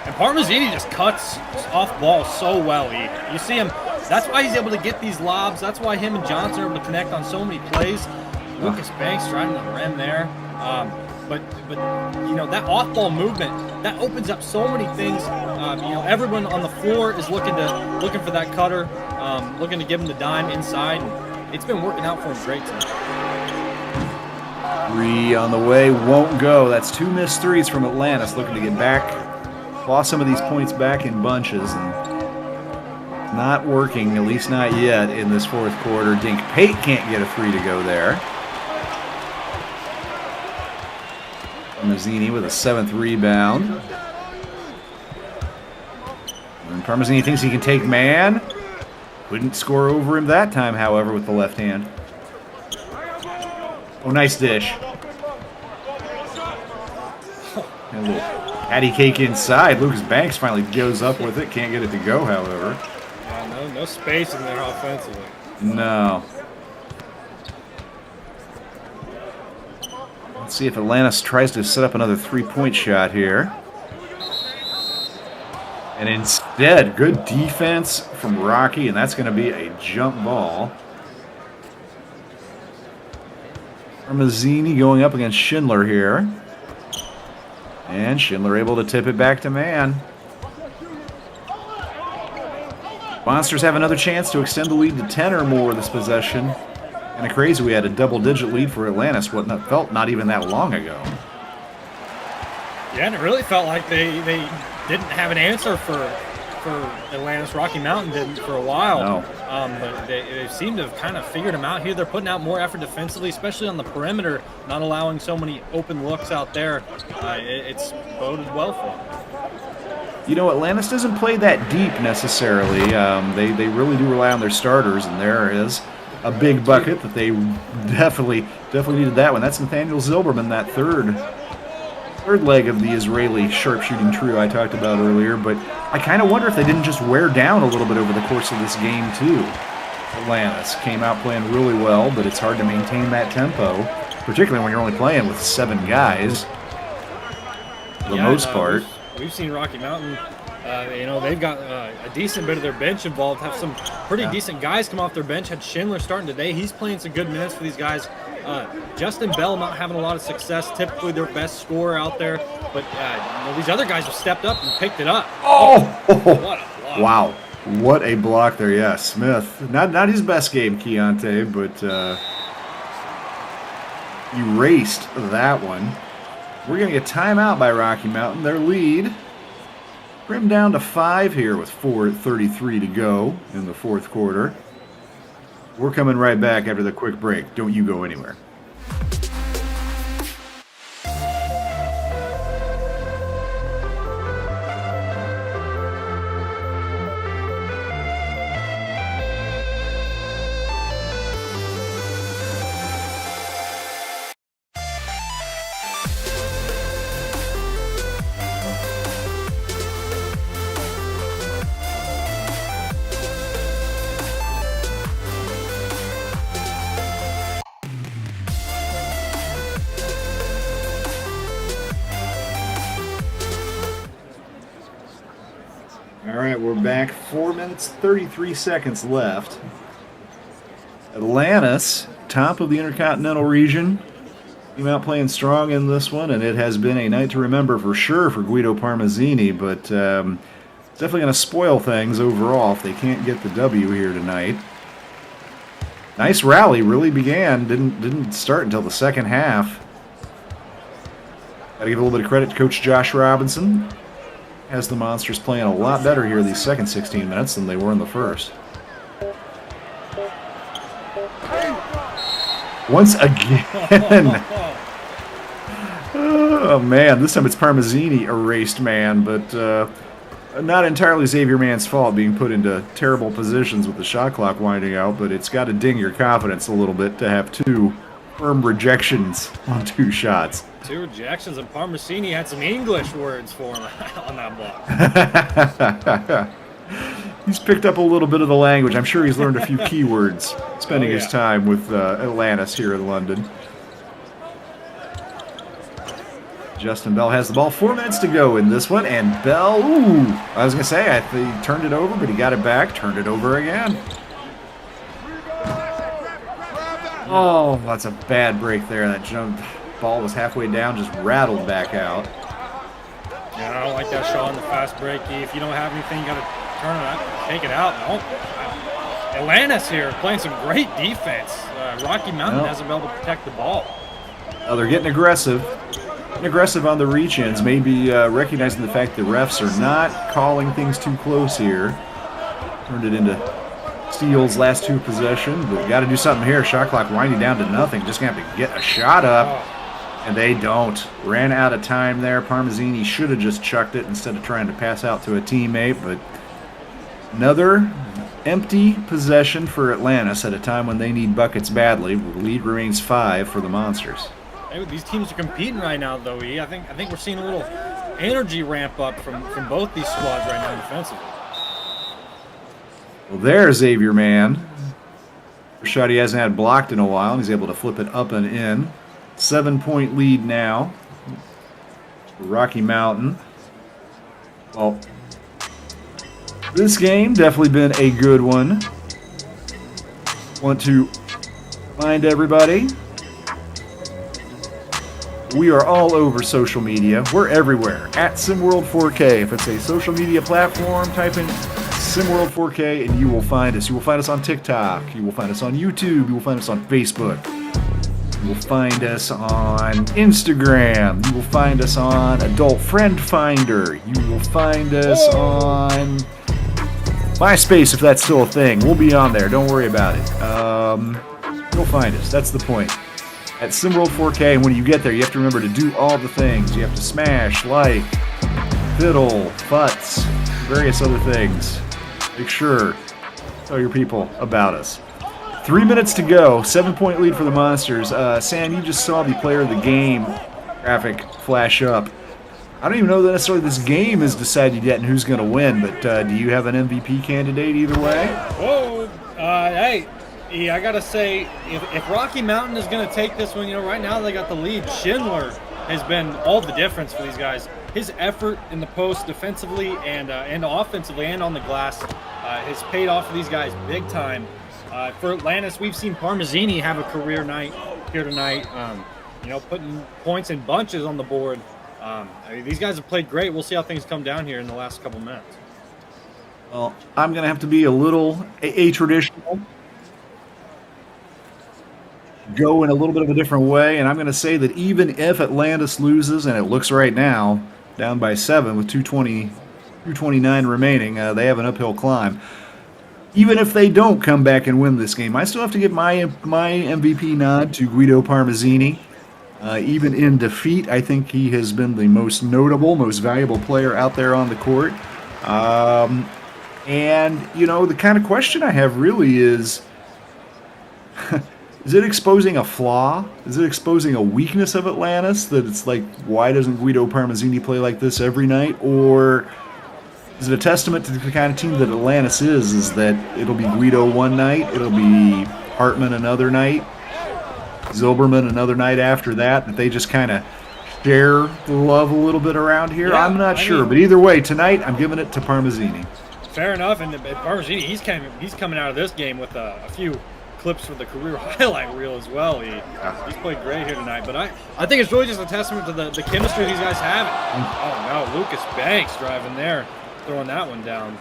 And Parmasini just cuts off ball so well. You see him. That's why he's able to get these lobs. That's why him and Johnson are able to connect on so many plays. Lucas Banks driving the rim there. But that off-ball movement, that opens up so many things. Everyone on the floor is looking for that cutter, looking to give him the dime inside. And it's been working out for him great tonight. 3 on the way, won't go. That's 2 missed threes from Atlantis, looking to get back, claw some of these points back in bunches, and not working, at least not yet, in this fourth quarter. Dink Pate can't get a 3 to go there. Parmasini with a 7th rebound. And Parmasini thinks he can take man. Couldn't score over him that time, however, with the left hand. Oh, nice dish. And a little patty cake inside. Lucas Banks finally goes up with it. Can't get it to go, however. No space in there offensively. No. Let's see if Atlantis tries to set up another three-point shot here. And instead, good defense from Rocky, and that's going to be a jump ball. Armazzini going up against Schindler here. And Schindler able to tip it back to man. Monsters have another chance to extend the lead to 10 or more this possession. Kind of crazy we had a double-digit lead for Atlantis, what felt not even that long ago. Yeah, and it really felt like they didn't have an answer for Atlantis. Rocky Mountain didn't for a while. No. But they seem to have kind of figured them out here. They're putting out more effort defensively, especially on the perimeter, not allowing so many open looks out there. It's boded well for them. You know, Atlantis doesn't play that deep necessarily. They really do rely on their starters, and there is a big bucket that they definitely needed that one. That's Nathaniel Zilberman, that third leg of the Israeli sharpshooting trio I talked about earlier. But I kind of wonder if they didn't just wear down a little bit over the course of this game too. Atlantis came out playing really well, but it's hard to maintain that tempo, particularly when you're only playing with 7 guys for the most part. We've seen Rocky Mountain, they've got a decent bit of their bench involved, have some pretty decent guys come off their bench. Had Schindler starting today. He's playing some good minutes for these guys. Justin Bell not having a lot of success, typically their best scorer out there. But these other guys have stepped up and picked it up. Oh! What a block. Wow. What a block there. Yeah, Smith. Not his best game, Keontae, but erased that one. We're going to get timeout by Rocky Mountain. Their lead trimmed down to 5 here with 4:33 to go in the fourth quarter. We're coming right back after the quick break. Don't you go anywhere. All right, we're back. 4 minutes, 33 seconds left. Atlantis, top of the Intercontinental region, came out playing strong in this one, and it has been a night to remember for sure for Guido Parmazzini, but it's definitely going to spoil things overall if they can't get the W here tonight. Nice rally, really began, didn't start until the second half. Got to give a little bit of credit to Coach Josh Robinson. Has the Monsters playing a lot better here these second 16 minutes than they were in the first. Once again. Oh, man. This time it's Parmazzini erased man, but not entirely Xavier Mann's fault being put into terrible positions with the shot clock winding out, but it's got to ding your confidence a little bit to have 2 firm rejections on 2 shots. 2 rejections, and Parmazzini had some English words for him on that block. He's picked up a little bit of the language. I'm sure he's learned a few keywords spending his time with Atlantis here in London. Justin Bell has the ball. 4 minutes to go in this one, and Bell, I was going to say, he turned it over, but he got it back, turned it over again. Oh, that's a bad break there. That jump ball was halfway down, just rattled back out. Yeah, I don't like that shot on the fast break. If you don't have anything, you got to turn it out, take it out. No. Atlantis here playing some great defense. Rocky Mountain hasn't been able to protect the ball. Oh, they're getting aggressive. Aggressive on the reach-ins, maybe recognizing the fact that refs are not calling things too close here. Turned it into Steele's last 2 possessions, but got to do something here. Shot clock winding down to nothing. Just going to have to get a shot up, and they don't. Ran out of time there. Parmazzini should have just chucked it instead of trying to pass out to a teammate, but another empty possession for Atlantis at a time when they need buckets badly. The lead remains 5 for the Monsters. Hey, these teams are competing right now, though. I think we're seeing a little energy ramp up from both these squads right now defensively. Well, there's Xavier Man. Shot he hasn't had blocked in a while, and he's able to flip it up and in. 7-point lead now. Rocky Mountain. Well, this game definitely been a good one. Want to remind everybody, we are all over social media. We're everywhere at SimWorld 4K. If it's a social media platform, type in SimWorld 4K and you will find us. You will find us on TikTok. You will find us on YouTube. You will find us on Facebook. You will find us on Instagram. You will find us on Adult Friend Finder. You will find us on MySpace, if that's still a thing. We'll be on there. Don't worry about it. You'll find us. That's the point. At SimWorld 4K, and when you get there, you have to remember to do all the things. You have to smash, like, fiddle, futz, various other things. Make sure, tell your people about us. 3 minutes to go. 7-point lead for the Monsters. Sam, you just saw the player of the game graphic flash up. I don't even know that necessarily this game is decided yet and who's going to win, but do you have an MVP candidate either way? Whoa, hey. Yeah, I gotta say, if Rocky Mountain is gonna take this one, right now they got the lead. Schindler has been all the difference for these guys. His effort in the post, defensively and offensively, and on the glass, has paid off for these guys big time. For Atlantis, we've seen Parmezzini have a career night here tonight. Putting points in bunches on the board. These guys have played great. We'll see how things come down here in the last couple minutes. Well, I'm gonna have to be a little traditional. Go in a little bit of a different way, and I'm going to say that even if Atlantis loses, and it looks right now down by 7 with 2:29 remaining, they have an uphill climb. Even if they don't come back and win this game, I still have to give my MVP nod to Guido Parmezzini. Even in defeat, I think he has been the most notable, most valuable player out there on the court. And the kind of question I have really is. Is it exposing a flaw? Is it exposing a weakness of Atlantis? That it's like, why doesn't Guido Parmezzini play like this every night? Or is it a testament to the kind of team that Atlantis is that it'll be Guido one night, it'll be Hartman another night, Zilberman another night after that they just kind of share the love a little bit around here? Yeah, I'm not sure. But either way, tonight I'm giving it to Parmezzini. Fair enough. And Parmezzini, he's coming out of this game with a few clips for the career highlight reel as well. He's played great here tonight, but I think it's really just a testament to the chemistry these guys have. Oh no, Lucas Banks driving there, throwing that one down.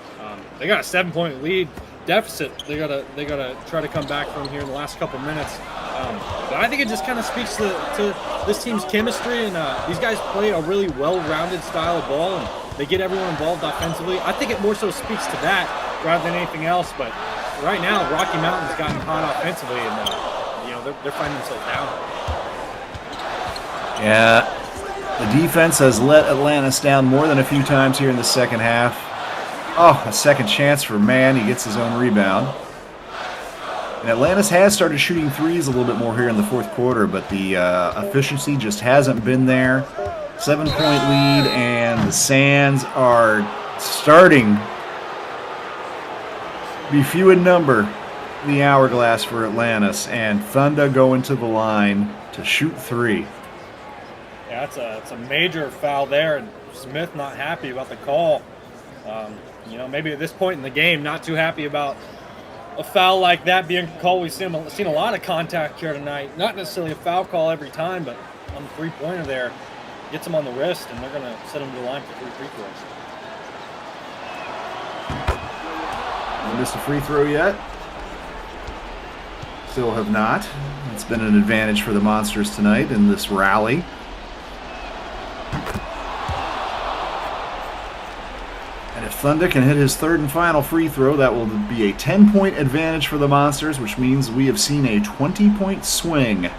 They got a 7-point lead deficit. They gotta try to come back from here in the last couple minutes. But I think it just kind of speaks to this team's chemistry, and these guys play a really well-rounded style of ball, and they get everyone involved offensively. I think it more so speaks to that rather than anything else, but right now, Rocky Mountain's gotten hot offensively, and they're finding themselves down. Yeah, the defense has let Atlantis down more than a few times here in the second half. Oh, a second chance for Man. He gets his own rebound. And Atlantis has started shooting threes a little bit more here in the fourth quarter, but the efficiency just hasn't been there. 7-point lead, and the Sands are starting be few in number in the hourglass for Atlantis, and Thunder going to the line to shoot 3. Yeah, it's a major foul there, and Smith not happy about the call. Maybe at this point in the game, not too happy about a foul like that being called. We've seen a lot of contact here tonight. Not necessarily a foul call every time, but on the three-pointer there, gets him on the wrist, and they're going to set him to the line for 3 free throws. Missed a free throw yet? Still have not. It's been an advantage for the Monsters tonight in this rally. And if Thunder can hit his third and final free throw, that will be a 10-point advantage for the Monsters, which means we have seen a 20-point swing.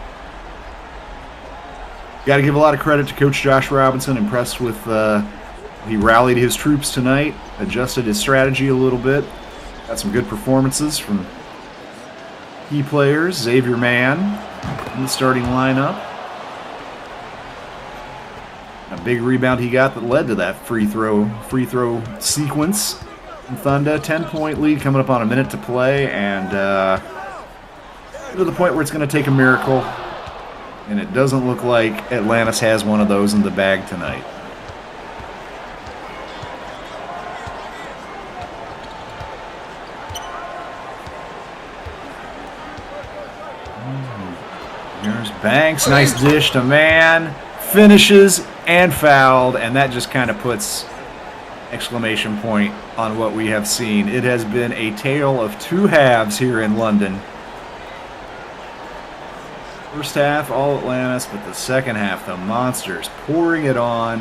Got to give a lot of credit to Coach Josh Robinson. Impressed with he rallied his troops tonight, adjusted his strategy a little bit. Got some good performances from key players. Xavier Mann in the starting lineup. A big rebound he got that led to that free throw sequence from Thunder. 10-point lead coming up on a minute to play, and to the point where it's going to take a miracle. And it doesn't look like Atlantis has one of those in the bag tonight. Here's Banks, nice dish to Mann, finishes and fouled, and that just kind of puts exclamation point on what we have seen. It has been a tale of two halves here in London. First half, all Atlantis, but the second half, the Monsters pouring it on.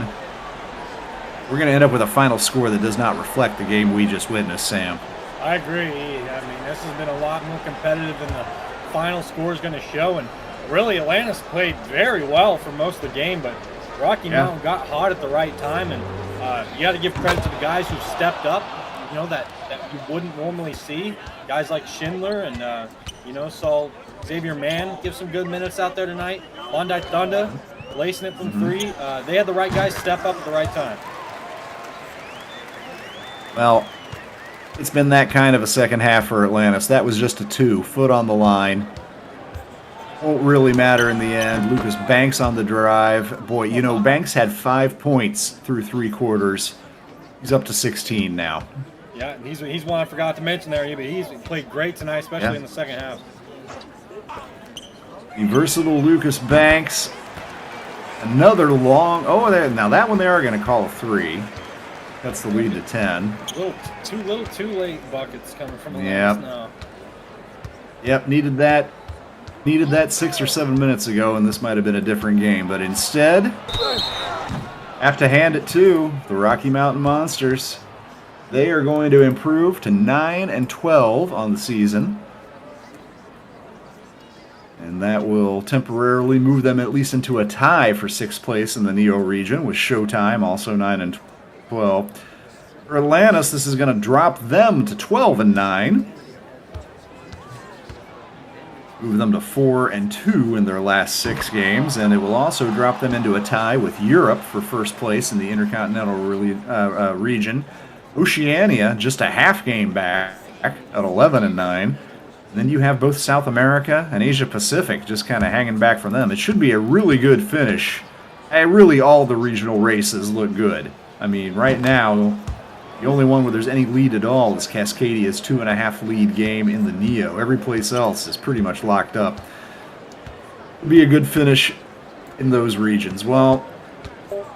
We're going to end up with a final score that does not reflect the game we just witnessed, Sam. I agree. I mean, this has been a lot more competitive than the final score is going to show, and really Atlantis played very well for most of the game, but Rocky Mountain got hot at the right time, and you got to give credit to the guys who stepped up, you know, that you wouldn't normally see. Guys like Schindler and, you know, saw Xavier Mann give some good minutes out there tonight. Bondi Thunder lacing it from three. They had the right guys step up at the right time. Well, it's been that kind of a second half for Atlantis. That was just a 2, foot on the line. Won't really matter in the end. Lucas Banks on the drive. Boy, you know, Banks had 5 points through 3 quarters. He's up to 16 now. Yeah, he's one I forgot to mention there, but he's played great tonight, especially in the second half. The versatile Lucas Banks. Another long... Oh, now that one they are going to call a 3. That's the lead to 10. Too late buckets coming from the now. Yep, needed that 6 or 7 minutes ago, and this might have been a different game. But instead, have to hand it to the Rocky Mountain Monsters. They are going to improve to 9-12 on the season. And that will temporarily move them at least into a tie for 6th place in the Neo region, with Showtime also 9-12. For Atlantis, this is going to drop them to 12-9. Move them to 4-2 in their last 6 games, and it will also drop them into a tie with Europe for first place in the Intercontinental region. Oceania just a half game back at 11-9. Then you have both South America and Asia Pacific just kind of hanging back from them. It should be a really good finish. Really, all the regional races look good. I mean, right now, the only one where there's any lead at all is Cascadia's 2.5 lead game in the Neo. Every place else is pretty much locked up. It'll be a good finish in those regions. Well,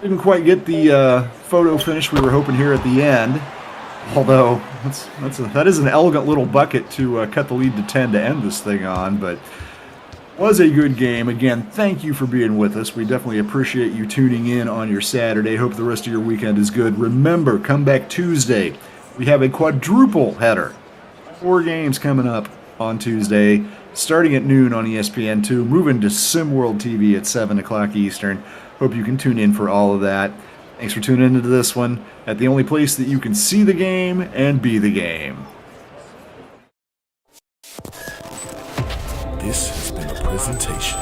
didn't quite get the photo finish we were hoping here at the end. Although, that is an elegant little bucket to cut the lead to 10 to end this thing on, but was a good game. Again, thank you for being with us. We definitely appreciate you tuning in on your Saturday. Hope the rest of your weekend is good. Remember, come back Tuesday. We have a quadruple header. 4 games coming up on Tuesday, starting at noon on ESPN2, moving to SimWorld TV at 7 o'clock Eastern. Hope you can tune in for all of that. Thanks for tuning into this one at the only place that you can see the game and be the game. This has been a presentation